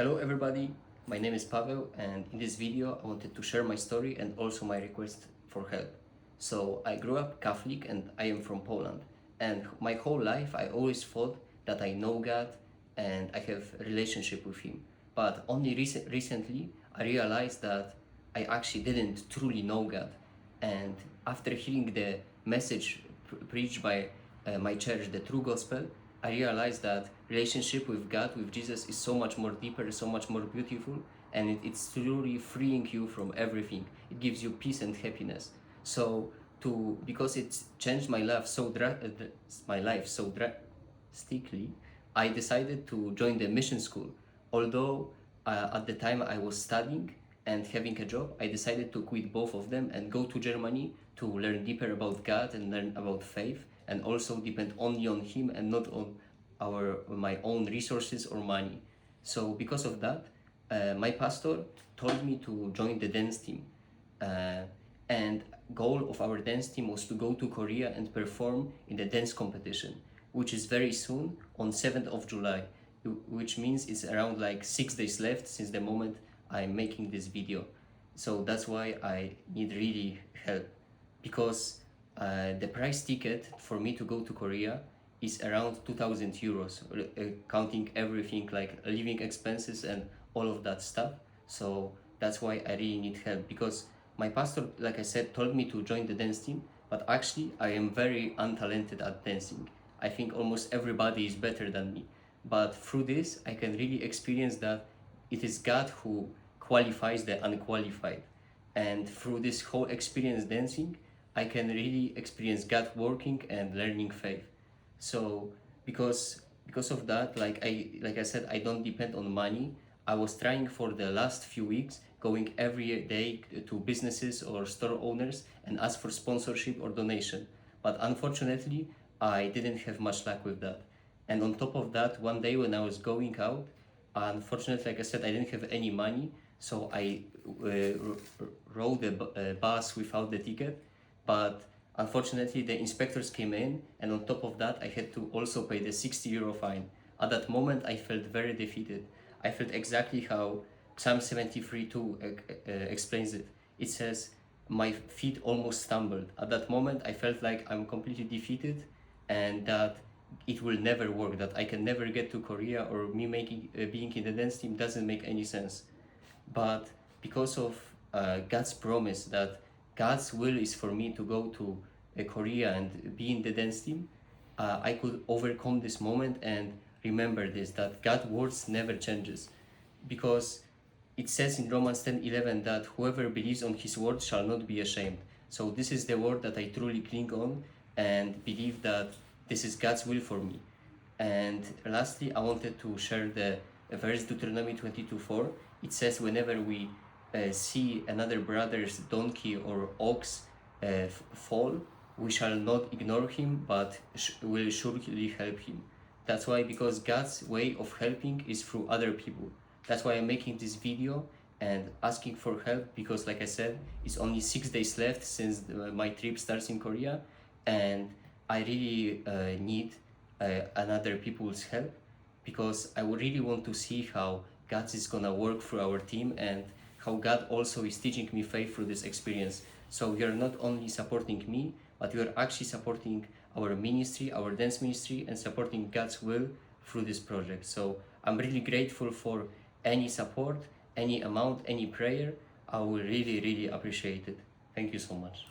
Hello everybody, my name is Paweł, and in this video I wanted to share my story and also my request for help. So I grew up Catholic and I am from Poland, and my whole life I always thought that I know God and I have a relationship with Him. But only recently I realized that I actually didn't truly know God. And after hearing the message preached by my church, the True Gospel, I realized that relationship with God, with Jesus, is so much more deeper, so much more beautiful, and it's truly freeing you from everything. It gives you peace and happiness. So because it's changed my life so drastically, I decided to join the mission school. Although at the time I was studying and having a job, I decided to quit both of them and go to Germany to learn deeper about God and learn about faith, and also depend only on Him and not on my own resources or money. So because of that, my pastor told me to join the dance team. And goal of our dance team was to go to Korea and perform in the dance competition, which is very soon on 7th of July, which means it's around like 6 days left since the moment I'm making this video. So that's why I need really help, because the price ticket for me to go to Korea is around 2,000 euros, counting everything like living expenses and all of that stuff. So that's why I really need help, because my pastor, like I said, told me to join the dance team, but actually I am very untalented at dancing. I think almost everybody is better than me. But through this, I can really experience that it is God who qualifies the unqualified. And through this whole experience dancing, I can really experience God working and learning faith. So because of that, like I said, I don't depend on money. I was trying for the last few weeks, going every day to businesses or store owners and ask for sponsorship or donation. But unfortunately, I didn't have much luck with that. And on top of that, one day when I was going out, unfortunately, like I said, I didn't have any money, so I rode the bus without the ticket. But unfortunately, the inspectors came in, and on top of that, I had to also pay the 60 euro fine. At that moment, I felt very defeated. I felt exactly how Psalm 73:2 explains it. It says, "My feet almost stumbled." At that moment, I felt like I'm completely defeated, and that it will never work, that I can never get to Korea, or me being in the dance team doesn't make any sense. But because of God's promise that God's will is for me to go to Korea and be in the dance team, I could overcome this moment and remember this, that God's words never changes, because it says in Romans 10:11 that whoever believes on His word shall not be ashamed. So this is the word that I truly cling on and believe that this is God's will for me. And lastly, I wanted to share the verse Deuteronomy 22:4. It says, whenever we see another brother's donkey or ox fall, we shall not ignore him, but will surely help him. That's why, because God's way of helping is through other people. That's why I'm making this video and asking for help, because like I said, it's only 6 days left since my trip starts in Korea, and I really need another people's help, because I would really want to see how God is gonna work through our team, and how God also is teaching me faith through this experience. So you're not only supporting me, but you're actually supporting our ministry, our dance ministry, and supporting God's will through this project. So I'm really grateful for any support, any amount, any prayer. I will really, really appreciate it. Thank you so much.